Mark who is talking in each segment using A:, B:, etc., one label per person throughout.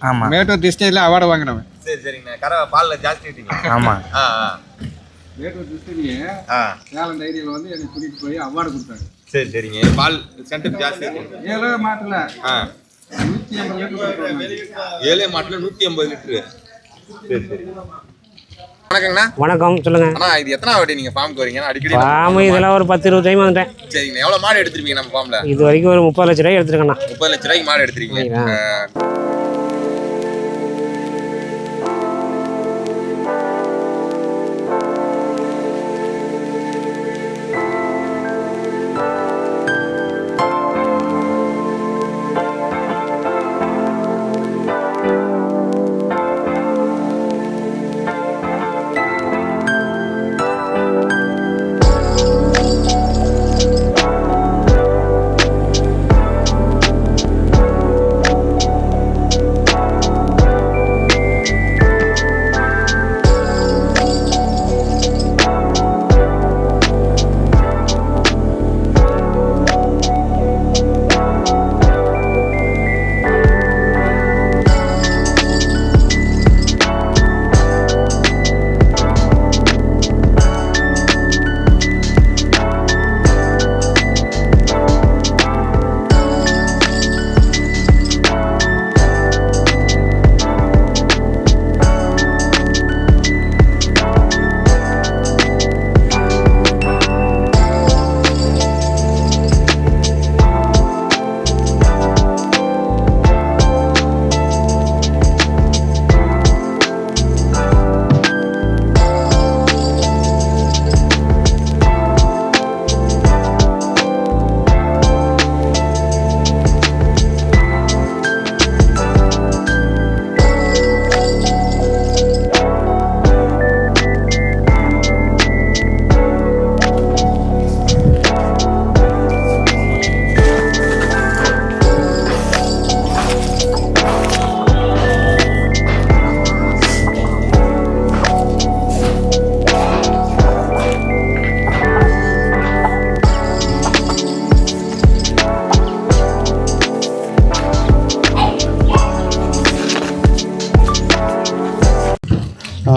A: ஆமாம்
B: மேட்டூர் டிஸ்ட்ரிக்ட்ல அவார்டு வாங்கினவன்.
C: சரி சரிங்கண்ணா. கறவை பாலில் ஜாஸ்தி விட்டீங்களா?
A: ஆமாம்.
B: மேட்டூர் டிஸ்ட்ரிக்ட்லயே சேலம் டைரியில் வந்து எனக்கு கூட்டிகிட்டு போய் அவார்டு கொடுத்தாங்க.
C: சரி சரிங்க. பால் சென்டர் ஜாஸ்தி
B: 7 மாட்டில் 150 லிட்டர்.
C: 7 மாட்டில் 150 லிட்டரு. சரி சரி. வணக்கங்கண்ணா.
D: வணக்கம், சொல்லுங்க
C: அண்ணா. இது எத்தனை வாட்டி நீங்க ஃபார்முக்கு வரீங்க? அடிக்கடி
D: ஃபார்ம் இதெல்லாம் ஒரு 10-20 டைம் வந்துட்டேன்.
C: சரிங்கண்ணா. எவ்வளவு மாடு எடுத்துருப்பீங்க நம்ம ஃபார்ம்ல?
D: இது வரைக்கும் ஒரு 30 லட்ச ரூபாய் எடுத்துருக்கேண்ணா.
C: 30 லட்ச ரூபாய்க்கு மாடு எடுத்துருக்கீங்க.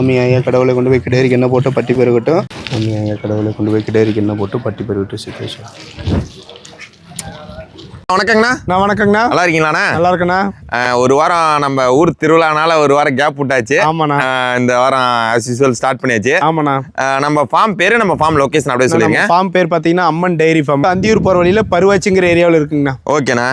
E: சாமி ஐயா கடவுளை கொண்டு போய் கிடேரிக்கு என்ன போட்டு பட்டி பெருகட்டும். சாமி ஐயா கடவுளை கொண்டு போய் கிடேரிக்கு என்ன போட்டு பட்டி பெருகட்டும். சித்தேஸ்வரா.
C: வணக்கங்கண்ணா.
B: வணக்கங்கண்ணா.
C: நல்லா இருக்கீங்களாண்ணா?
B: நல்லா இருக்கண்ணா.
C: ஒரு வாரம் நம்ம ஊர் திருவிழானால ஒரு வாரம் கேப் விட்டாச்சு.
B: ஆமாண்ணா.
C: இந்த வாரம் as usual ஸ்டார்ட் பண்ணியாச்சு.
B: ஆமாண்ணா. நம்ம
C: ஃபார்ம் பேரு, நம்ம ஃபார்ம் லொகேஷன் அப்படியே சொல்லுங்க.
B: ஃபார்ம் பேர் பார்த்தீங்கன்னா அம்மன் டைரி ஃபார்ம். அந்தியூர் போகிற வழியில் பருவாச்சிங்கிற ஏரியாவில் இருக்குங்கண்ணா.
C: ஓகேண்ணா.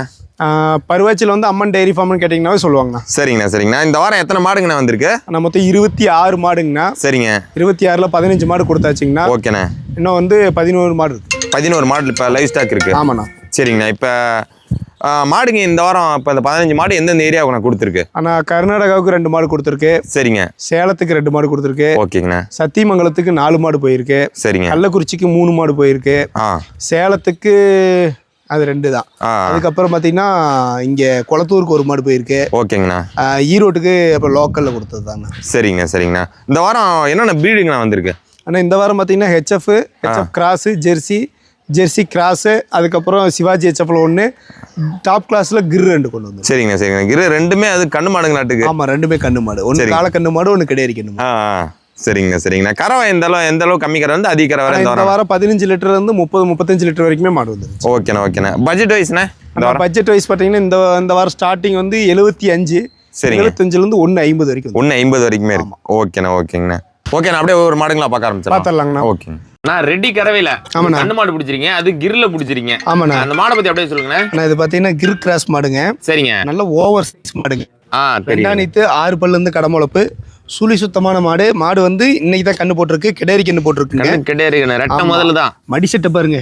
B: பருவாச்சியில் வந்து அம்மன் டைரி ஃபார்ம்னு கேட்டிங்கன்னாவே சொல்லுவாங்கண்ணா.
C: சரிங்கண்ணா சரிங்கண்ணா. இந்த வாரம் எத்தனை மாடுங்கண்ணா வந்திருக்கு?
B: மொத்தம் 26 மாடுங்கண்ணா.
C: சரிங்க.
B: 26ல் 15 மாடு கொடுத்தாச்சுங்கண்ணா.
C: ஓகேண்ணா.
B: இன்னும் வந்து 11 மாடு இருக்கு.
C: 11 மாடு இப்போ லைவ் ஸ்டாக் இருக்கு.
B: ஆமாண்ணா.
C: சரிங்கண்ணா. இப்போ மாடுங்க இந்த வாரம் இப்போ இந்த 15 மாடு எந்தெந்த ஏரியாவுக்கு நான் கொடுத்துருக்கு?
B: ஆனால் கர்நாடகாவுக்கு 2 மாடு கொடுத்துருக்கு.
C: சரிங்க.
B: சேலத்துக்கு 2 மாடு கொடுத்துருக்கு.
C: ஓகேங்கண்ணா.
B: சத்தியமங்கலத்துக்கு 4 மாடு போயிருக்கு.
C: சரிங்க.
B: கள்ளக்குறிச்சிக்கு 3 மாடு போயிருக்கு. சேலத்துக்கு அது 2 தான். அதுக்கப்புறம் பார்த்தீங்கன்னா இங்கே குளத்தூருக்கு 1 மாடு போயிருக்கு.
C: ஓகேங்கண்ணா.
B: ஈரோட்டுக்கு அப்புறம் லோக்கலில் கொடுத்தது தாங்க.
C: சரிங்க சரிங்கண்ணா. இந்த வாரம் என்னென்ன ப்ரீடுங்கண்ணா வந்திருக்கு?
B: ஆனால் இந்த வாரம் பார்த்தீங்கன்னா ஹெச்எஃப் கிராஸு, ஜெர்சி கிராஸு, அதுக்கப்புறம் சிவாஜி ஹெச்எஃப்ல 1, டாப் கிளாஸில் கிர் 2 கொண்டு வந்து.
C: சரிங்க சரிங்க. கிர் 2மே அது கண்ணு மாடுங்க நாட்டுக்கு?
B: ஆமாம், 2மே கண்ணு மாடு. 1 கால கண்ணு மாடு, 1 கிடையாது கண்ணு மாடு.
C: சரிங்க சரிங்கண்ணா. கறவை எந்த அளவு கம்மி கறவை வந்து அதிக கறவை
B: இந்த வாரம் 15 லிட்டர்லேருந்து 30-35 லிட்டர் வரைக்குமே மாடு வந்து.
C: ஓகேண்ணா ஓகேண்ணா. பட்ஜெட் வைஸ்ண்ணே?
B: பட்ஜெட் வைஸ் பார்த்தீங்கன்னா இந்த வாரம் ஸ்டார்டிங் வந்து 75.
C: சரிங்க.
B: 75லேருந்து 150 வரைக்கும்.
C: 150 வரைக்குமே இருக்கு. ஓகேண்ணா ஓகேங்கண்ணா. ஓகேண்ணா. அப்படியே ஒரு மாடுங்களா பார்க்க
B: பார்த்துடலாங்கண்ணா.
C: ஓகேங்க. நான் ரெட்டி கறவையில் கண்ணு மாடு பிடிச்சிருக்கீங்க, அது கிர்ல பிடிச்சிருக்கீங்க.
B: ஆமாண்ணா.
C: அந்த மாடை பற்றி அப்படியே சொல்லுங்கண்ணா.
B: இது பார்த்தீங்கன்னா கிர் கிராஸ் மாடுங்க.
C: சரிங்க.
B: நல்ல ஓவர் சைஸ் மாடுங்க. 6 பல்லுந்து கடமுளப்பு, சுழி சுத்தமான மாடு. மாடு வந்து இன்னைக்கு தான் கண்ணு போட்டிருக்கு. கிடேரி கண்ணு போட்டிருக்குங்க.
C: கிடேரி ரெட்ட முதல்ல தான்.
B: மடிசெட்டை பாருங்க.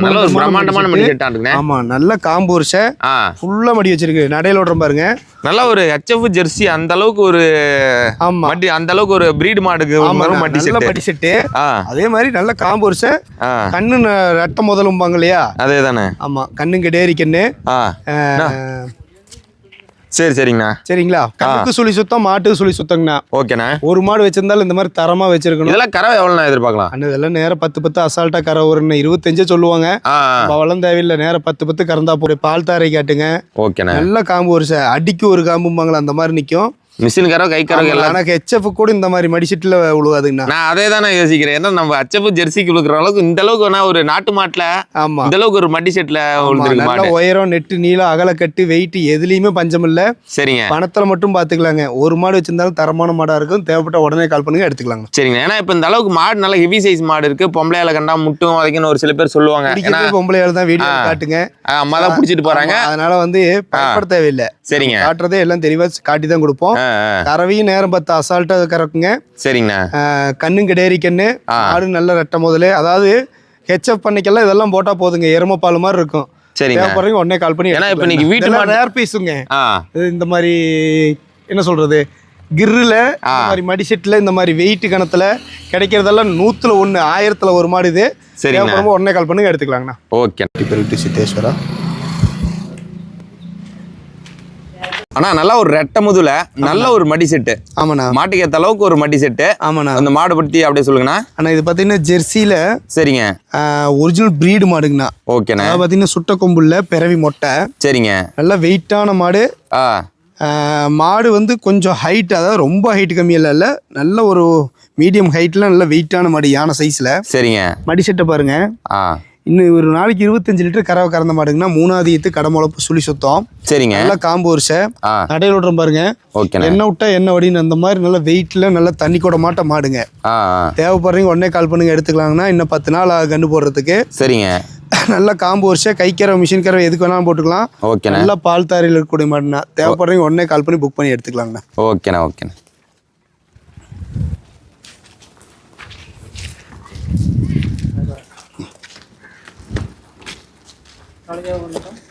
C: நல்ல ஒரு பிரம்மாண்டமான மடிசெட்டா இருக்குங்க.
B: ஆமா, நல்ல காம்பு வருஷ ஃபுல்லா மடி வச்சிருக்கு. நடையில ஓடுற பாருங்க.
C: நல்ல ஒரு ஹெச்எஃப் ஜெர்சி அந்த அளவுக்கு ஒரு மடி, அந்த அளவுக்கு ஒரு பிரீட் மாடுக்கு மடி
B: செட்டு. அதே மாதிரி நல்ல காம்பு வருஷ கண்ணு ரெட்ட முதலும்பாங்க இல்லையா,
C: அதே தானே.
B: ஆமா, கண்ணு கிடேரி கண்ணு.
C: சரி சரிங்கண்ணா.
B: சரிங்களா? கண்ணுக்கு சுழி சுத்தம், மாட்டுக்கு சுழி சுத்தங்கண்ணா.
C: ஓகேண்ணா.
B: ஒரு மாடு வச்சிருந்தாலும் இந்த மாதிரி தரமா வச்சிருக்கணும்.
C: இதெல்லாம் கறவை எவ்வளோண்ணா எதிர்பார்க்கலாம்?
B: அண்ணா இதெல்லாம் நேரம் 10 அசால்ட்டா கரை ஒரு 25 சொல்லுவாங்க. வளம் தேவையில்லை, நேரம் 10 கறந்தா போற பால் தாரை காட்டுங்க.
C: ஓகேண்ணா.
B: நல்ல காம்பு ஒரு அடிக்கு ஒரு காம்பும்பாங்களா அந்த மாதிரி நிற்கும்.
C: மிஷின் கறவை கை கறவை எல்லாம்.
B: எனக்கு ஹெச்எஃப் கூட இந்த மாதிரி மடிச்சிட்டுல உழுவாதுங்கண்ணா.
C: நான் அதே தான் நான் யோசிக்கிறேன். ஏன்னா நம்ம ஹெச்எஃப் ஜெர்சிக்கு கொடுக்குற அளவுக்கு இந்த அளவுக்கு வேணா ஒரு நாட்டு மாட்டுல
B: ஆமா
C: இந்த அளவுக்கு ஒரு மடி செட்ல
B: நல்ல உயரம், நெட்டு, நீளம், அகலக்கட்டு, வெயிட் எதுலயுமே பஞ்சம் இல்ல.
C: சரிங்க.
B: பணத்துல மட்டும் பாத்துக்கலாங்க. ஒரு மாடு வச்சிருந்தாலும் தரமான மாடா இருக்கும். தேவைப்பட்ட உடனே கால் பண்ணுங்க, எடுத்துக்கலாங்க.
C: சரிங்க. ஏன்னா இப்ப இந்த அளவுக்கு மாடு நல்ல ஹெவி சைஸ் மாடு இருக்கு. பொம்பளையால கண்டா முட்டும் வதைக்கணும் ஒரு சில பேர் சொல்லுவாங்க.
B: பொம்பளையால தான் வீடியோ காட்டுங்க,
C: அம்மா தான் பிடிச்சிட்டு போறாங்க.
B: அதனால வந்து பயப்பட தேவையில்லை.
C: சரிங்க.
B: காட்டுறதே எல்லாம் தெளிவா காட்டி தான் கொடுப்போம். கறவையும் நேரம் 10 அசால்ட்டா கறக்குங்க.
C: சரிங்கண்ணா.
B: கண்ணும் கிடையாது கண்ணு, மாடு நல்ல ரெட்டை முதல்ல. அதாவது ஹெச்எஃப் பண்ணிக்கலாம் இதெல்லாம் போட்டா போதுங்க. எருமப்பால் மாதிரி இருக்கும். தேவைப்படுறீங்க உடனே கால் பண்ணி.
C: ஏன்னா இப்ப நீங்க வீட்டு
B: ரேர் பீஸுங்க. இந்த மாதிரி என்ன சொல்றது, கிர்ல இந்த மாதிரி மடி செட்ல இந்த மாதிரி வெயிட் கணத்துல கிடைக்கிறதெல்லாம் 100ல் 1, 1000ல் 1 மாடு இது. தேவைப்படும்போது உடனே கால் பண்ணுங்க, எடுத்துக்கலாங்கண்ணா.
C: ஓகே.
E: சித்தேஸ்வரா
C: அண்ணா நல்ல ஒரு ரெட்டை முதுல நல்ல ஒரு மடி செட்டு.
B: ஆமாண்ணா.
C: மாட்டுக்கு ஏற்ற அளவுக்கு ஒரு மடி செட்டு.
B: ஆமாண்ணா.
C: அந்த மாடு பத்தி அப்படியே சொல்லுங்கண்ணா.
B: அண்ணா இது பார்த்தீங்கன்னா ஜெர்சியில.
C: சரிங்க.
B: ஒரிஜினல் பிரீடு மாடுங்கண்ணா.
C: ஓகேண்ணா.
B: பார்த்தீங்கன்னா சுட்ட கொம்புல பிறவி மொட்டை.
C: சரிங்க.
B: நல்ல வெயிட்டான மாடு. மாடு வந்து கொஞ்சம் ஹைட், அதாவது ரொம்ப ஹைட் கம்மியெல்லாம் இல்லை, நல்ல ஒரு மீடியம் ஹைட்ல நல்ல வெயிட்டான மாடு, யானை சைஸ்ல.
C: சரிங்க.
B: மடி செட்டை பாருங்க. இன்னும் ஒரு நாளைக்கு 25 லிட்டர் கறவை கறந்த மாடுங்கன்னா 3வது ஈத்து கடமுளப்பு சுழி சுத்தம்.
C: சரிங்க.
B: நல்லா காம்பு வருஷம் நடையில் விட்றோம் பாருங்க.
C: ஓகே.
B: என்ன விட்டா என்ன வடின்னு அந்த மாதிரி நல்ல வெயிட்ல நல்ல தண்ணி கூட மாட்ட மாடுங்க. தேவைப்படுறீங்க உடனே கால் பண்ணுங்க, எடுத்துக்கலாங்கன்னா. இன்னும் 10 நாள் கண்டு போடுறதுக்கு.
C: சரிங்க.
B: நல்ல காம்பு வருஷம், கை கறவை, மிஷின் கறவை எதுக்கு வேணாலும் போட்டுக்கலாம்.
C: ஓகே.
B: நல்ல பால் தாரையில் இருக்கக்கூடிய மாடுனா தேவைப்படுறீங்க உடனே கால் பண்ணி புக் பண்ணி எடுத்துக்கலாங்கண்ணா.
C: ஓகேண்ணா. ஓகேண்ணா.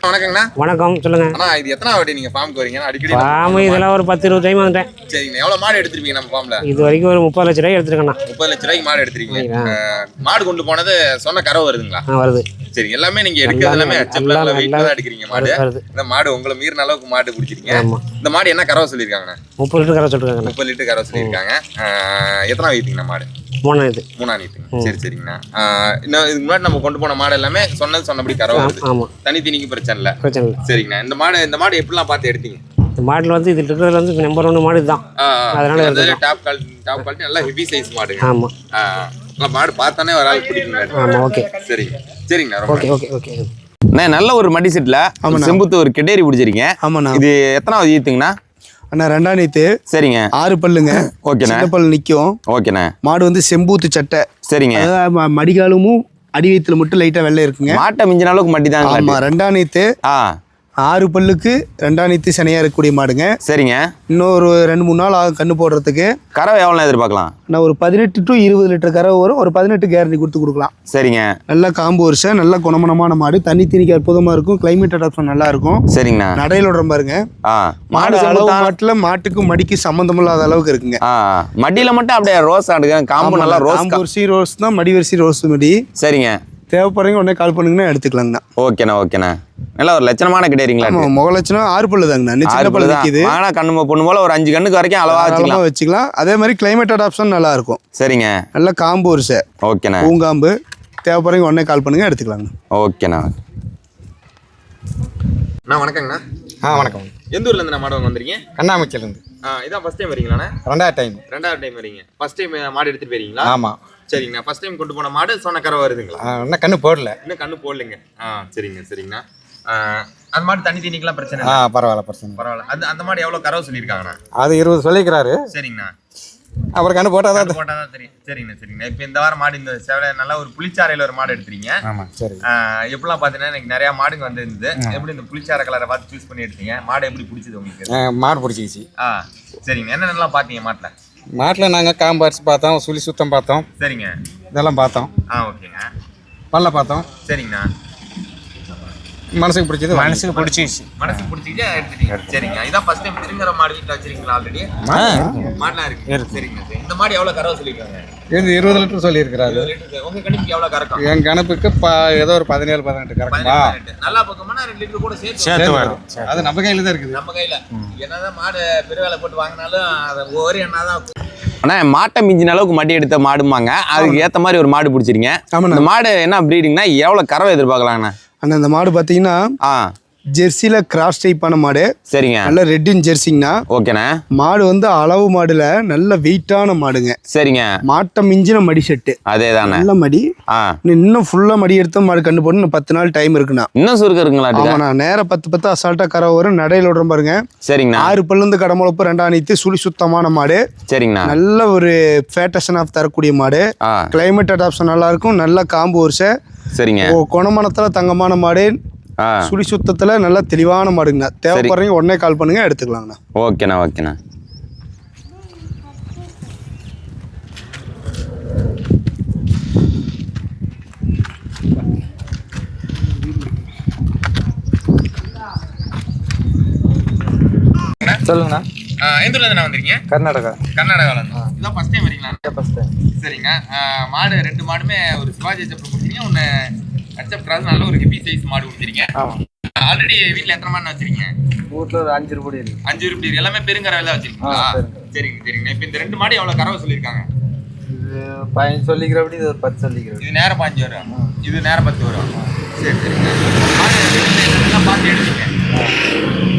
C: வணக்கங்கண்ணா.
D: வணக்கம், சொல்லுங்க.
C: அண்ணா இது எத்தனை வாட்டி நீங்க ஃபார்முக்கு வரீங்க? அடிக்கடி
D: ஃபார்ம் இதெல்லாம் ஒரு 10-20 டைம் வந்துட்டேன்.
C: சரிங்க. எவ்வளவு மாடு எடுத்துருப்பீங்க நம்ம ஃபார்ம்ல?
D: இது வரைக்கும் ஒரு 30 லட்ச ரூபாய் எடுத்துருக்கேண்ணா.
C: 30 லட்ச ரூபாய்க்கு மாடு எடுத்துருக்கீங்க. மாடு கொண்டு போனது சொன்ன கறவை வருதுங்களா?
D: வருது.
C: சரி. எல்லாமே நீங்க எடுக்கிறது எல்லாமே ஹெச்எஃப்ல வெயிட்ல தான் எடுக்கிறீங்க மாடு. இந்த மாடு உங்களை மீறின அளவுக்கு மாடு பிடிச்சிருக்கீங்க. இந்த மாடு என்ன கறவை சொல்லியிருக்காங்கண்ணா?
D: 30 லிட்டர் கறவை சொல்லிருக்காங்க.
C: 30 லிட்டர் கறவை சொல்லியிருக்காங்க. எத்தனை வெயிட்டுங்கண்ணா மாடு? 3 நீத்துங்க. சரி சரிங்கண்ணா. இன்னும் இதுக்கு முன்னாடி நம்ம கொண்டு போன மாடு எல்லாமே சொன்னபடி கறவை வருது. தனி தீனிக்கு பிரச்சனை இல்லை. சரிங்கண்ணா. இந்த மாடு எப்படிலாம் பார்த்து எடுத்தீங்க?
D: இந்த மாடல் வந்து இது இருக்கிறதுல வந்து நம்பர் 1 மாடு தான். அதனால
C: டாப் குவாலிட்டி நல்லா ஹெவி சைஸ் மாடு.
D: ஆமா.
C: நல்லா மாடு பார்த்தானே ஒரு ஆள் பிடிக்குங்க.
D: ஆமா. ஓகே.
C: சரிங்கண்ணா.
D: Okay okay okay.
C: நல்ல ஒரு மடி செட்ல செம்புத்து ஒரு கெடேரி பிடிச்சிருக்கீங்க.
B: ஆமாண்ணா.
C: இது எத்தனாவது ஈத்துங்கண்ணா?
B: அண்ணா 2ஆம் நீத்து. சரிங்க. 6 பல்லுங்க. ஓகேண்ணா. பல் நிற்கும்.
C: ஓகேண்ணா.
B: மாடு வந்து செம்பூத்து சட்டை.
C: சரிங்க.
B: மடிகாலமும் அடி வயிற்றுல மட்டும் லைட்டா வெள்ளை இருக்குங்க.
C: மாட்டை மிஞ்சின அளவுக்கு மடி தான்.
B: ஆமா. 2ஆம் நீத்து. 6 பல்லுக்கு 2ஆம் நீத்து சனையா இருக்கக்கூடிய மாடுங்க. சரிங்க. இன்னொரு 2-3 நாள் ஆகும் கண்ணு போடுறதுக்கு. கறவை எவ்வளோ எதிர்பார்க்கலாம்? நான் ஒரு 18 to 20 லிட்டர் கறவை வரும். ஒரு 18 கேரண்டி கொடுக்கலாம். சரிங்க. நல்ல காம்பு வருஷம், நல்ல குணமனமான மாடு. தண்ணி தீனிக்கு அற்புதமா இருக்கும். கிளைமேட் அடாப்ஷன் நல்லா இருக்கும். சரிங்கண்ணா. நடையில விடுற பாருங்க. மாடு அளவு மாட்டுல மாட்டுக்கும் மடிக்கு சம்பந்தம் இல்லாத அளவுக்கு இருக்குங்க. மடியில மட்டும் அப்படியே ரோஸ் ஆடுங்க. காம்பு நல்லா ரோஸ். காம்பு வரிசை ரோஸ் தான், மடி வரிசை ரோஸ் மடி. சரிங்க. தேவைப்படுறீங்க உடனே கால் பண்ணுங்கன்னா எடுத்துக்கலாங்கண்ணா. ஓகேண்ணா. ஓகேண்ணா. நல்லா ஒரு லட்சணமான கிடையாதுங்களா? முக லட்சணம் 6 பல்லு தாங்கண்ணா. சின்ன பல்லு நிற்கிது. ஆனால் கண்ணு பொண்ணு போல ஒரு 5 கண்ணுக்கு வரைக்கும் அளவாக வச்சுக்கலாம். அதே மாதிரி கிளைமேட் அடாப்ஷன் நல்லா இருக்கும். சரிங்க. நல்ல காம்பு ஒரு சார். ஓகேண்ணா. பூங்காம்பு. தேவைப்படுறீங்க உடனே கால் பண்ணுங்க, எடுத்துக்கலாங்கண்ணா. ஓகேண்ணா. வணக்கங்கண்ணா. வணக்கம். எந்த ஊர்ல இருந்து நான் மாடு வாங்க வந்திருக்கீங்க? கண்ணாமூச்சிலேருந்து. இதான் ஃபர்ஸ்ட் டைம் வரீங்களாண்ணா? ரெண்டாவது டைம் வரீங்க. ஃபர்ஸ்ட் டைம் மாடு எடுத்துட்டு போறீங்களா? ஆமா. சரிங்கண்ணா. ஃபர்ஸ்ட் டைம் கொண்டு போன மாடு சொன்ன கறவை வருதுங்களா? இன்னும் கண்ணு போடல. இன்னும் கண்ணு போடலைங்க. சரிங்கண்ணா. அந்த மாடு தண்ணி தீனிக்கெல்லாம் பிரச்சனை? பரவாயில்ல. அந்த மாடு எவ்வளோ கறவை சொல்லியிருக்காங்கண்ணா? அது 20 சொல்லிக்கிறாரு. சரிங்கண்ணா. அப்புறம் கண்ணு போட்டாதான் தெரியும். சரிங்கண்ணா. இப்போ இந்த வாரம் மாடு இந்த சேவலை நல்லா ஒரு புளிச்சாரையில் ஒரு மாடு எடுத்துறீங்க. ஆமாம். சரி. எப்படிலாம் பார்த்தீங்கன்னா எனக்கு நிறையா மாடுங்க வந்து இருந்தது. எப்படி இந்த புளிச்சாரை கலரை பார்த்து சூஸ் பண்ணி எடுத்தீங்க? மாடு எப்படி பிடிச்சது உங்களுக்கு? மாடு பிடிச்சிச்சு. சரிங்க. என்னென்னலாம் பார்த்தீங்க மாட்டில் நாங்கள் காம்பு அரிசி பார்த்தோம், சுழி சுத்தம் பார்த்தோம். சரிங்க. இதெல்லாம் பார்த்தோம். ஓகேங்க. பல்ல பார்த்தோம். சரிங்கண்ணா. மனசுக்கு பிடிச்சது
A: மனசுக்கு பிடிச்சிச்சு.
C: மனசுக்கு பிடிச்சிக்கிட்டே எடுத்துட்டீங்க. சரிங்க. இதான் ஃபர்ஸ்ட் டைம் திருங்கிற மாடு வீட்டில் வச்சிருக்கீங்களா ஆல்ரெடி? மாடுலாம் இருக்கு. சரிங்க. இந்த மாடு எவ்வளோ கறவை சொல்லியிருக்காங்க?
B: இது 20 லிட்டர் சொல்லியிருக்கிறாரு.
C: உங்க கணிப்புக்கு எவ்வளோ கறக்கும்?
B: என் கணப்புக்கு ஏதோ ஒரு 17-18 கறக்குமா.
C: நல்லா பக்கம்னா 2 லிட்டர் கூட
A: சேர்த்து வரும்.
B: அது நம்ம கையில தான் இருக்குது.
C: நம்ம கையில என்னதான் மாடு பெருவேலை போட்டு வாங்கினாலும் அதை ஒவ்வொரு எண்ணாதான்.
F: ஆனா மாட்டை மிஞ்சின அளவுக்கு மடி எடுத்த மாடுமாங்க, அதுக்கு ஏத்த மாதிரி ஒரு மாடு பிடிச்சிருங்க. இந்த மாடு என்ன ப்ரீடிங்னா எவ்வளவு கறவை எதிர்பார்க்கலாங்கண்ணா?
B: அண்ணா இந்த மாடு பார்த்தீங்கன்னா ஜெர்சியில் கிராஸ் டைப்பான மாடு.
F: சரிங்க.
B: நல்ல ரெட்டின் ஜெர்சிங்கண்ணா.
F: ஓகேண்ணா.
B: மாடு வந்து அளவு மாடுல நல்ல வெயிட்டான மாடுங்க.
F: சரிங்க.
B: மாட்டை மிஞ்சின மடி செட்டு.
F: அதே தானே.
B: நல்ல மடி. இன்னும் ஃபுல்லா மடி எடுத்த மாடு கண்டு போட்டு இன்னும் 10 நாள் டைம் இருக்குண்ணா.
F: இன்னும் சுருக்க இருக்குங்களா?
B: ஆமாண்ணா. நேரம் 10 அசால்ட்டா கரை வரும். நடையில விடுறோம் பாருங்க.
F: சரிங்கண்ணா.
B: 6 பல்லுந்து கடமுளப்பு 2 நீத்து சுழி சுத்தமான மாடு.
F: சரிங்கண்ணா.
B: நல்ல ஒரு ஃபேட்டேஷன் ஆஃப் தரக்கூடிய மாடு. கிளைமேட் அடாப்ஷன் நல்லா இருக்கும். நல்ல காம்பு வருஷம்.
F: சரிங்க.
B: குணமனத்துல தங்கமான மாடு. சுழி சுத்தத்துல நல்லா தெளிவான மாடுங்கண்ணா. தேவைப்படுறீங்க உடனே கால் பண்ணுங்க, எடுத்துக்கலாங்கண்ணா.
F: ஓகேண்ணா. ஓகேண்ணா.
A: சொல்லுங்கண்ணா.
C: எந்த ஊர்ல இருந்து வந்திருக்கீங்க?
A: கர்நாடகா.
C: கர்நாடகாவில் இதான் ஃபர்ஸ்ட் டைம் வரீங்களா? First time. சரிங்க. மாடு 2 மாடுமே ஒரு சிவாஜி ஹெச்எஃப் கொடுத்துருக்கீங்க. ஒன்று ஹெச்எஃப் கிராஸ் நல்ல ஒரு ஹெவி சைஸ் மாடு கொடுத்துருக்கீங்க.
A: ஆமாம்.
C: ஆல்ரெடி வீட்டில் எத்தனை மாடு வச்சிருக்கீங்க?
A: வீட்டில் ஒரு 5 ரூபாய் இருக்கு.
C: 5 ரூபாய் எல்லாமே பெருங்கறவை தான் வச்சிருக்கீங்களா? சரிங்க. சரிங்க. இப்போ இந்த 2 மாடு எவ்வளோ கறவை சொல்லியிருக்காங்க?
A: இது 15 சொல்லிக்கிறபடி, இது ஒரு 10 சொல்லிக்கிறேன்.
C: இது நேரம் 5 வரும், இது நேரம் 10 வரும். சரி. சரிங்க. மாடு என்னெல்லாம் பார்த்து எடுத்தீங்க?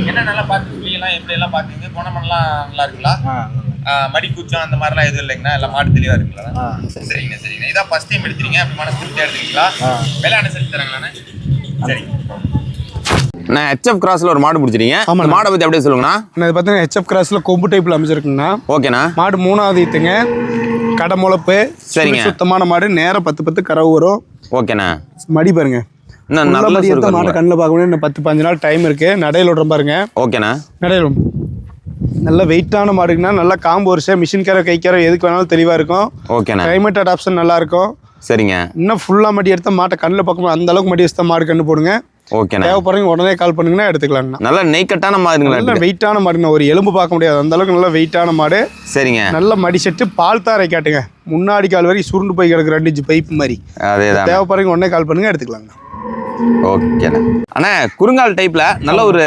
C: என்ன நல்லா பார்த்து புள்ளியெல்லாம் எப்படியெல்லாம் பார்த்தீங்க? குணமெல்லாம் நல்லா இருக்குங்களா? மடி கூச்சம் அந்த மாதிரிலாம் எதுவும் இல்லைங்கண்ணா? எல்லாம் மாடு தெளிவாக இருக்குங்களா? சரிங்க. சரிங்க. இதான் ஃபர்ஸ்ட் டைம் எடுத்துறீங்க. அப்படி மனசு திருப்தியாக எடுத்துறீங்களா? விலை அனுசரிச்சு தராங்களாண்ணே? சரிங்க.
F: நான் ஹெச்எஃப் கிராஸ்ல ஒரு மாடு பிடிச்சிருக்கீங்க. மாடை பத்தி அப்படியே சொல்லுங்கண்ணா.
B: இது பார்த்தீங்கன்னா ஹெச்எஃப் கிராஸ்ல கொம்பு டைப்ல அமைச்சிருக்குங்கண்ணா.
F: ஓகேண்ணா.
B: மாடு 3வது ஈத்துங்க. கடமுளப்பு.
F: சரிங்க.
B: சுத்தமான மாடு. நேரம் 10 கறவு வரும்.
F: ஓகேண்ணா.
B: மடி பாருங்க. மாடு கண்ணில் பார்க்க முடியும். இன்னும் 10-15 நாள் டைம் இருக்கு. நடையில விடுறோம் பாருங்க.
F: ஓகேண்ணா.
B: நடையில நல்ல வெயிட்டான மாடுக்குன்னா நல்லா காம்பு வருஷம் மிஷின் கரை கை கரை எதுக்கு வேணாலும் தெளிவா இருக்கும்.
F: ஓகேண்ணா.
B: கிளைமேட் அடாப்ஷன் நல்லா இருக்கும்.
F: சரிங்க.
B: இன்னும் ஃபுல்லா மடி எடுத்த மாட்டை கண்ணில் பார்க்க அந்த அளவுக்கு மடி எடுத்த மாடு கண்ணு போடுங்க.
F: ஓகேண்ணா.
B: தேவைப்படுறீங்க உடனே கால் பண்ணுங்கன்னா எடுத்துக்கலாம்ண்ணா.
F: நல்ல நெய்க்கட்டான மாடுங்களா?
B: நல்ல வெயிட்டான மாடுங்க. ஒரு எலும்பு பார்க்க முடியாது அந்த அளவுக்கு நல்ல வெயிட்டான மாடு.
F: சரிங்க.
B: நல்ல மடி செட்டு. பால் தாரை காட்டுங்க. முன்னாடி கால் வரைக்கும் சுருண்டு போய் கிடக்கு 2 இன்ச்சு பைப் மாதிரி.
F: அதேதான்.
B: தேவைப்படுறீங்க உடனே கால் பண்ணுங்க, எடுத்துக்கலாம்ண்ணா.
F: ஓகேண்ணா. அண்ணா குறுங்கால் டைப்ல நல்ல ஒரு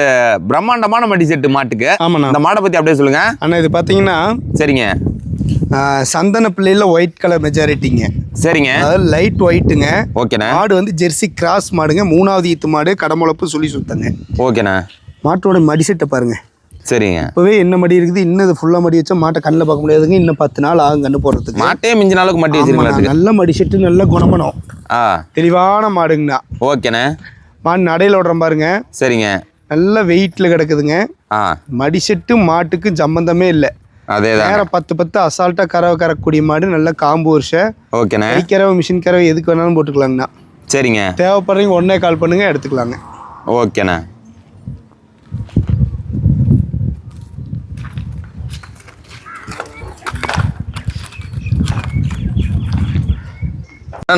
F: பிரம்மாண்டமான மடி செட்டு மாட்டுக்கு.
B: ஆமாண்ணா.
F: இந்த மாடை பத்தி அப்படியே சொல்லுங்க.
B: அண்ணா இது பார்த்தீங்கன்னா
F: சரிங்க.
B: சந்தன பிள்ளையில ஒயிட் கலர் மெஜாரிட்டிங்க.
F: சரிங்க.
B: அதாவது லைட் ஒயிட்டுங்க.
F: ஓகேண்ணா.
B: மாடு வந்து ஜெர்சி கிராஸ் மாடுங்க. 3வது ஈத்து மாடு. கடமுளப்பு சுழி சுத்தங்க.
F: ஓகேண்ணா.
B: மாட்டோட மடி செட்டை பாருங்க.
F: சரிங்க.
B: இப்பவே என்ன மடி இருக்குது. இன்னும் இது ஃபுல்லா மடி வச்சா மாட்டை கண்ணில் பார்க்க முடியாதுங்க. இன்னும் 10 நாள் ஆகும் கண்ணு போடுறதுக்கு.
F: மாட்டே மிஞ்சின அளவுக்கு மடி வச்சிருக்கீங்களா?
B: நல்ல மடி செட்டு. நல்ல குணமனம். தெளிவான மாடுங்கண்ணா.
F: ஓகேண்ணா.
B: மாடு நடையில விடுறோம் பாருங்க.
F: சரிங்க.
B: நல்ல வெயிட்ல கிடக்குதுங்க. மடி செட்டு மாட்டுக்கு சம்பந்தமே இல்லை.
F: அதேதான்.
B: நேரம் 10 அசால்ட்டா கறவை கறக்கூடிய மாடு. நல்ல காம்பு வருஷம்.
F: ஓகேண்ணா.
B: கை கறவை மிஷின் கறவை எதுக்கு வேணாலும் போட்டுக்கலாங்கண்ணா.
F: சரிங்க.
B: தேவைப்படுறீங்க உடனே கால் பண்ணுங்க, எடுத்துக்கலாங்க.
F: ஓகேண்ணா.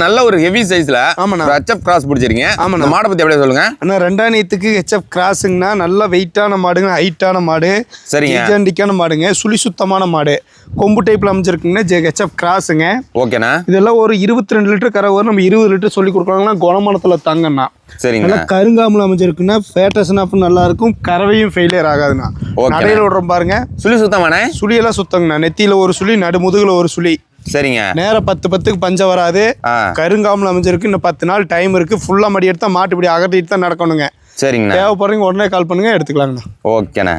F: நல்ல ஒரு ஹெவி சைஸ்ல ஹெச்எஃப் கிராஸ் பிடிச்சிருக்கீங்க. ஆமாண்ணா. மாடை பத்தி அப்படியே சொல்லுங்க.
B: அண்ணா 2ஆம் ஈத்துக்கு ஹெச்எஃப் கிராஸுங்கண்ணா. நல்ல வெயிட்டான மாடுங்க. ஹைட்டான மாடு.
F: சரிங்க.
B: ஜெண்டிக்கான மாடுங்க. சுழி சுத்தமான மாடு. கொம்பு டைப்ல அமைச்சிருக்குங்கண்ணா. ஹெச்எஃப் கிராஸுங்க.
F: ஓகேண்ணா. இதெல்லாம்
B: ஒரு 22 லிட்டர் கரை வரும். நம்ம 20 லிட்டர் சொல்லி கொடுக்குறாங்கன்னா குணமானத்துல தாங்கண்ணா.
F: சரிங்க.
B: நல்லா கருங்காமல் அமைச்சிருக்குன்னா. ஃபேட்டேஷன் ஆஃப் நல்லா இருக்கும். கறவையும் ஃபெயிலியர் ஆகாதுண்ணா. நடையில விடுறோம் பாருங்க.
F: சுழி சுத்தமானே.
B: சுழியெல்லாம் சுத்தங்கண்ணா. நெத்தியில ஒரு சுழி, நடுமுதுகுல ஒரு சுழி.
F: சரிங்க.
B: நேரம் 10 பஞ்சம் வராது. கருங்காமல் அமைஞ்சிருக்கு. இன்னும் 10 நாள் டைம் இருக்கு. ஃபுல்லா மடி எடுத்தா மாட்டு இப்படி அகட்டிட்டு தான் நடக்கணுங்க.
F: சரிங்க.
B: தேவைப்படுறீங்க உடனே கால் பண்ணுங்க, எடுத்துக்கலாங்கண்ணா.
F: ஓகேண்ணா.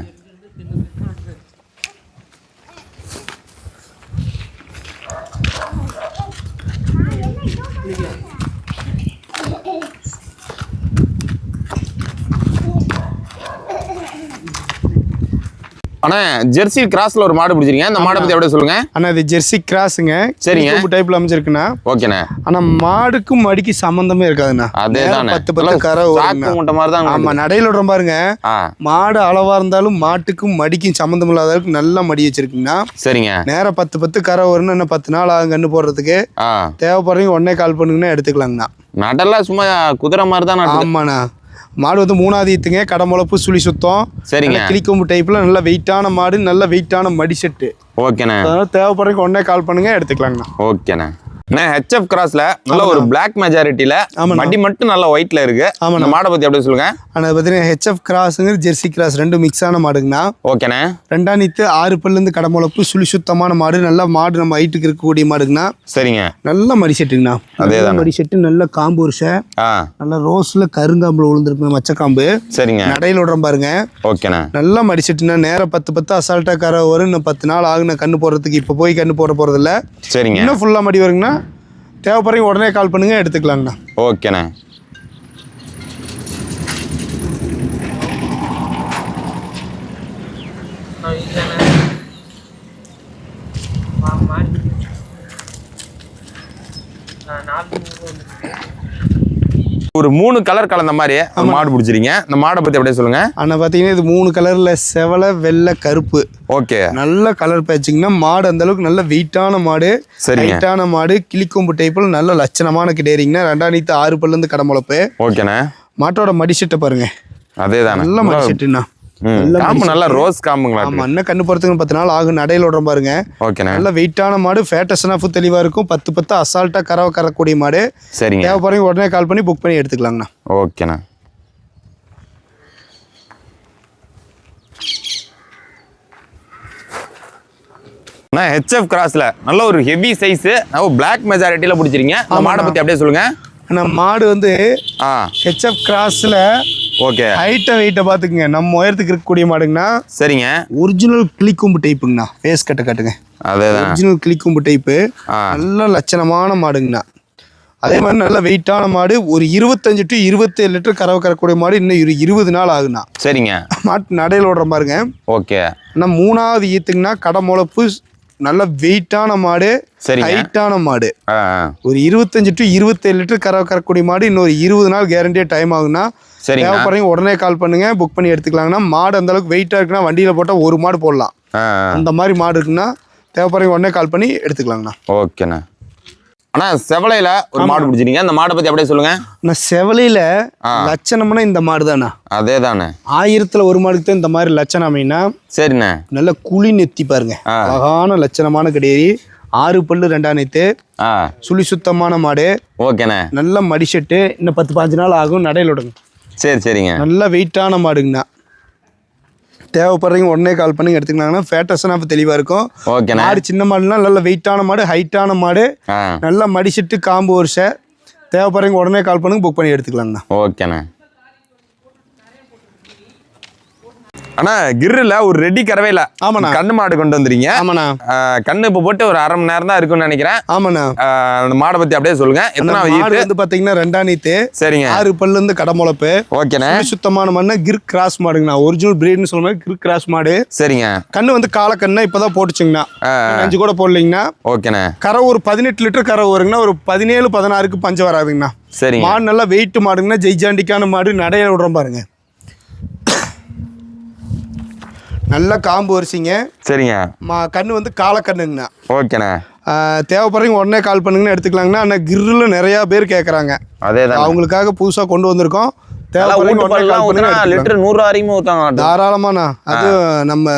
F: அண்ணா ஜெர்சி கிராஸ்ல ஒரு மாடு பிடிச்சிருக்கீங்க. அந்த மாடை பத்தி அப்படியே சொல்லுங்க.
B: அண்ணா இது ஜெர்சி கிராஸுங்க.
F: சரிங்க.
B: டைப்ல அமைஞ்சிருக்குண்ணா.
F: ஓகேண்ணா.
B: ஆனா மாடுக்கும் மடிக்கு சம்பந்தமே இருக்காதுண்ணா.
F: அதேதான்.
B: 10 கரை
F: வரும்.
B: ஆமா. நடையில விடுறோம் பாருங்க. மாடு அளவா இருந்தாலும் மாட்டுக்கும் மடிக்கும் சம்பந்தம் இல்லாத அளவுக்கு நல்ல மடி வச்சிருக்குங்கண்ணா.
F: சரிங்க.
B: நேரம் 10 கரை வரும்னு. இன்னும் 10 நாள் ஆகும் கண்ணு போடுறதுக்கு. தேவைப்படுறீங்க உடனே கால் பண்ணுங்கன்னா, எடுத்துக்கலாங்கண்ணா.
F: நடெல்லாம் சும்மா குதிரை மாதிரி தான்.
B: ஆமாண்ணா. மாடு வந்து 3வது ஈத்துங்க, கடை முளப்பு, சுழி சுத்தம்.
F: சரிங்க.
B: கிளிக்கொம்பு டைப்பில் நல்ல வெயிட்டான மாடு, நல்ல வெயிட்டான மடி செட்டு.
F: ஓகேண்ணே.
B: அதனால தேவைப்படுறதுக்கு உடனே கால் பண்ணுங்க, எடுத்துக்கலாங்கண்ணா.
F: ஓகேண்ணே. ஹெச்எஃப் கிராஸ்ல நல்ல ஒரு பிளாக் மெஜாரிட்டியில மடி மட்டும் நல்ல ஒயிட்ல இருக்கு. ஆமா. மாடை பத்தி அப்படியே சொல்லுங்க.
B: ஆனால் பார்த்தீங்கன்னா ஹெச்எஃப் கிராஸுங்கிற ஜெர்சி கிராஸ் ரெண்டும் மிக்ஸ் ஆன மாடுங்கண்ணா.
F: ஓகேண்ணே.
B: 2ஆம் நீத்து 6 பல்லுந்து கடமுளப்பு, சுழி சுத்தமான மாடு, நல்ல மாடு நம்ம ஹைட்டுக்கு இருக்கக்கூடிய மாடுங்கண்ணா.
F: சரிங்க.
B: நல்ல மடி செட்டுங்கண்ணா. அதேதான் மடி செட்டு, நல்ல காம்பு வருஷ, நல்ல ரோஸ்ல கருங்காம்புல விழுந்துருக்கு மச்சக்காம்பு. சரிங்க. நடையில் விடுறோம் பாருங்க.
F: ஓகேண்ணா.
B: நல்ல மடி செட்டுனா நேரம் 10 அசால்ட்டா கரை வரும். இன்னும் 10 நாள் ஆகுன கண்ணு போடுறதுக்கு. இப்போ போய் கண்ணு போட போறது இல்லை.
F: சரிங்க.
B: இன்னும் ஃபுல்லா மடி வருங்கண்ணா. தேவைப்படுறீங்க உடனே கால் பண்ணுங்க, எடுத்துக்கலாங்கண்ணா.
F: ஓகேண்ணே. ஒரு 3 கலர் கலந்த மாதிரி மாடு பிடிச்சிருங்க. இந்த மாடை பத்தி அப்படியே சொல்லுங்க.
B: ஆனால் பார்த்தீங்கன்னா இது 3 கலர்ல செவலை, வெள்ளை, கருப்பு.
F: ஓகே.
B: நல்ல கலர் பேச்சிங்கன்னா மாடு அந்த அளவுக்கு நல்ல வெயிட்டான மாடு. வெயிட்டான மாடு, கிளிக்கொம்பு டைப்பில் நல்ல லட்சணமான கிடையாதுங்கண்ணா. 2ஆம் நீத்து 6 பல்லுந்து கடமுளப்பு. ஓகேண்ணே. மாட்டோட மடிசெட்டை பாருங்க.
F: அதேதான்.
B: நல்ல மடிசெட்டுண்ணா.
F: நல்ல ரோஸ் காம்புங்களா?
B: அண்ணன் கண்ணு போறதுக்கு 10 நாள் ஆகும். நடையில் விடுறோம் பாருங்க. நல்ல வெயிட்டான மாடு, ஃபேட்டஸ்னாஃபு தெளிவா இருக்கும். 10 அசால்ட்டா கறவை கறக்கூடிய மாடு. சரிங்க. தேவைப்படுறீங்க உடனே கால் பண்ணி புக் பண்ணி எடுத்துக்கலாங்கண்ணா.
F: ஓகேண்ணா. ஹெச்எஃப் கிராஸ்ல நல்ல ஒரு ஹெவி சைஸ் பிளாக் மெஜாரிட்டியில பிடிச்சிருங்க. அந்த மாடை பத்தி அப்படியே சொல்லுங்க.
B: நம்ம மாடு வந்து ஹெச்எஃப் கிராஸ்ல ஓகே ஹைட்டை வெயிட்டை பார்த்துக்குங்க. நம்ம உயரத்துக்கு இருக்கக்கூடிய மாடுங்கண்ணா. சரிங்க. ஒரிஜினல் கிளிக்கொம்பு டைப்புங்கண்ணா. ஃபேஸ் கட்டை காட்டுங்க. அதான் ஒரிஜினல் கிளிக்கொம்பு டைப்பு. நல்ல லட்சணமான மாடுங்கண்ணா. அதே மாதிரி நல்ல வெயிட்டான மாடு. ஒரு 25 to 27 லிட்டர் கறவை கறக்கூடிய மாடு. இன்னும் 20 நாள் ஆகுண்ணா. சரிங்க. மாட்டு நடையில் விடுற பாருங்க. ஓகே. ஆனால் 3வது ஈத்துங்கண்ணா. கடை முளப்பு, நல்ல வெயிட்டான மாடு, ஹைட்டான மாடு. ஒரு 25 to 27 லிட்டர் கறவை கறக்கூடிய மாடு. இன்னொரு 20 நாள் கேரண்டியா டைம் ஆகுனா. தேவைப்படுறீங்க உடனே கால் பண்ணுங்க, புக் பண்ணி எடுத்துக்கலாங்கண்ணா. மாடு அந்த அளவுக்கு வெயிட்டா இருக்குன்னா வண்டியில போட்டால் ஒரு மாடு போடலாம். அந்த மாதிரி மாடு இருக்குன்னா தேவைப்படுறீங்க உடனே கால் பண்ணி எடுத்துக்கலாங்கண்ணா.
F: ஓகேண்ணா. ஆனா செவலையில ஒரு மாடு பிடிச்சிருக்கீங்க. அந்த மாடை பத்தி அப்படியே சொல்லுங்க.
B: நான் செவலையில லட்சணம்னா இந்த மாடு தானே. அதே தானே. 1000ல் ஒரு மாடுக்கு தான் இந்த மாதிரி லட்சணம் அமைனா. சரிண்ணே. நல்ல குழி நெத்தி பாருங்க. அழகான லட்சணமான கிடையாது. 6 பல்லு 2ஆம் நீத்து. சுழி சுத்தமான மாடு. ஓகேண்ணே. நல்ல மடிசெட்டு. இன்னும் 10-15 நாள் ஆகும். நடையில் விடுங்க. சரி சரிங்க. நல்ல வெயிட்டான மாடுங்கண்ணா. தேவைப்படுறீங்க உடனே கால் பண்ணி எடுத்துக்கலாங்கன்னா ஃபேட்டஸ்னாஃபு தெளிவாக இருக்கும். ஓகே. மாடு சின்ன மாடுனா நல்ல வெயிட்டான மாடு, ஹைட்டான மாடு, நல்ல மடிசெட்டு, காம்பு வருஷ. தேவைப்படுறீங்க உடனே கால் பண்ணுங்க, புக் பண்ணி எடுத்துக்கலாங்கண்ணா. ஓகேண்ணா.
F: ஆனா கிரில்ல ஒரு ரெடி கறவையில ஆமாண்ணா கண்ணு மாடு கொண்டு வந்துறீங்க. ஆமாண்ணா. கண்ணு இப்போ போட்டு ஒரு 1/2 மணி நேரம் தான் இருக்கும்னு நினைக்கிறேன். ஆமாண்ணா. அந்த மாடை பத்தி அப்படியே சொல்லுங்க.
B: மாடு வந்து பாத்தீங்கன்னா 2ஆம் நீத்து. சரிங்க. 6 பல்லு இருந்து கடமுளப்பு. ஓகேண்ணே. சுத்தமான மண்ணு, கிர் கிராஸ் மாடுங்கண்ணா. ஒரிஜினல் பிரீட்னு சொல்ற மாதிரி கிர் கிராஸ் மாடு. சரிங்க. கண்ணு வந்து கால கண்ணா இப்பதான் போட்டுச்சுங்கண்ணா. 5 கூட போடலீங்கண்ணா. ஓகேண்ணே. கரை ஒரு 18 லிட்டர் கரை வருங்கண்ணா. ஒரு 17-16க்கு பஞ்சம் வராதுங்கண்ணா. சரி. மாடு நல்லா வெயிட் மாடுங்கண்ணா. ஜெய்ஜாண்டிக்கான மாடு. நடையில விடுறோம் பாருங்க. நல்ல காம்பு வரிசைங்க. சரிங்க. கண்ணு வந்து கால கண்ணுங்கண்ணா. ஓகேண்ணா. தேவைப்படுறீங்க உடனே கால் பண்ணுங்கன்னு எடுத்துக்கலாங்கண்ணா. ஆனால் கிரில் நிறையா பேர் கேட்குறாங்க. அதே தான் அவங்களுக்காக புதுசாக கொண்டு வந்திருக்கோம்.
F: லிட்டர் 100 வரைக்கும் ஊற்றாங்க
B: தாராளமாண்ணா. அது நம்ம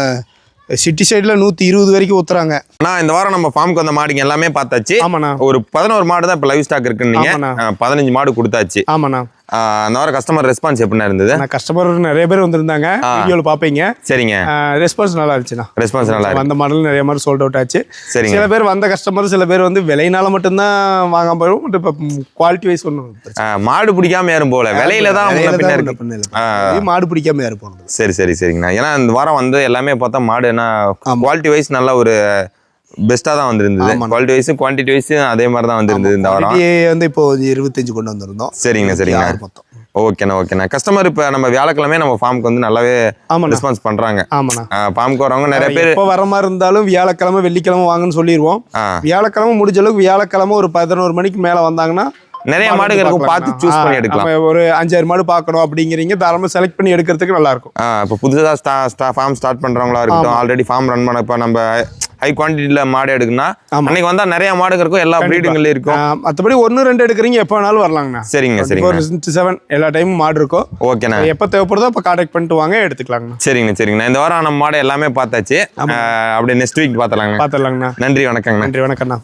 B: சிட்டி சைடில் 120 வரைக்கும் ஊற்றுறாங்க.
F: ஆனால் இந்த வாரம் நம்ம ஃபார்முக்கு வந்த மாடுங்க எல்லாமே பார்த்தாச்சு. ஆமாண்ணா. ஒரு 11 மாடு தான் இப்போ லைவ் ஸ்டாக் இருக்குன்னு 15 மாடு கொடுத்தாச்சு. ஆமாண்ணா. அந்த வாரம் கஸ்டமர் ரெஸ்பான்ஸ் எப்படின்னா இருந்தது?
B: கஸ்டமர் நிறைய பேர் வந்திருந்தாங்க. வீடியோவில் பார்ப்பீங்க. சரிங்க. ரெஸ்பான்ஸ் நல்லா இருந்துச்சுண்ணா. ரெஸ்பான்ஸ் நல்லா வந்த மாடல் நிறைய மாதிரி சோல்ட் அவுட் ஆச்சு. சரி. சில பேர் வந்த கஸ்டமர், சில பேர் வந்து விலையினால மட்டும்தான் வாங்காம போயிடும். இப்போ குவாலிட்டி வைஸ் ஒன்றும்
F: மாடு பிடிக்காம யாரும் போகல, விலையில தான்
B: மாடு பிடிக்காம யாரும் போகணும்.
F: சரி சரி சரிங்கண்ணா. ஏன்னா இந்த வாரம் வந்து எல்லாமே பார்த்தா மாடு என்ன குவாலிட்டி வைஸ் நல்ல ஒரு பெஸ்ட்டாக தான் வந்துருந்தது. குவாலிட்டி வைஸ் குவான்டிட்டி வைஸ் அதே மாதிரி தான் வந்துருந்தது. இந்த வாரம்
B: வந்து இப்போ 25 கொண்டு வந்திருந்தோம்.
F: சரிங்க சரிங்க. ஓகேண்ணா ஓகேண்ணா. கஸ்டமர் இப்போ நம்ம வியாழக்கிழமை நம்ம ஃபார்முக்கு வந்து நல்லாவே ரெஸ்பான்ஸ் பண்றாங்க. ஆமாண்ணா. ஃபார்முக்கு வரவங்க நிறைய பேர்
B: இப்போ வர மாதிரி இருந்தாலும் வியாழக்கிழமை வெள்ளிக்கிழமை வாங்கன்னு சொல்லிடுவோம். வியாழக்கிழமை முடிஞ்ச அளவுக்கு வியாழக்கிழமை ஒரு 11 மணிக்கு மேலே வந்தாங்கன்னா
F: நிறைய மாடுகள் இருக்கும், பார்த்து சூஸ் பண்ணி எடுக்கலாம்.
B: ஒரு 5-6 மாடு பார்க்கணும் அப்படிங்கிறீங்க, தாராளமாக செலக்ட் பண்ணி எடுக்கிறதுக்கு நல்லா இருக்கும்.
F: இப்போ புதுசாக ஃபார்ம் ஸ்டார்ட் பண்றவங்களா இருக்கட்டும், ஆல்ரெடி ஃபார்ம் ரன் பண்ண இப்போ நம்ம ஹை குவான்டிட்டியில் மாடு எடுக்குன்னா அன்னைக்கு வந்தால் நிறைய மாடு இருக்கும், எல்லா ப்ரீடுங்களும் இருக்கும்.
B: மற்றபடி 1-2 எடுக்கிறீங்க எப்போ வேணாலும் வரலாங்கண்ணா.
F: சரிங்க சரிங்க.
B: 24/7 எல்லா டைமும் மாடு இருக்கும்.
F: ஓகேண்ணா.
B: எப்போ தேவைப்படுதோ அப்போ கான்டாக்ட் பண்ணிட்டு வாங்க, எடுத்துக்கலாங்கண்ணா.
F: சரிங்கண்ணா சரிங்கண்ணா. இந்த வாரம் நம்ம மாடு எல்லாமே பார்த்தாச்சு. அப்படியே நெக்ஸ்ட் வீக் பார்த்துலாங்கண்ணா.
B: பார்த்துடலாங்கண்ணா.
F: நன்றி வணக்கங்கண்ணா.
B: நன்றி வணக்கம்ண்ணா.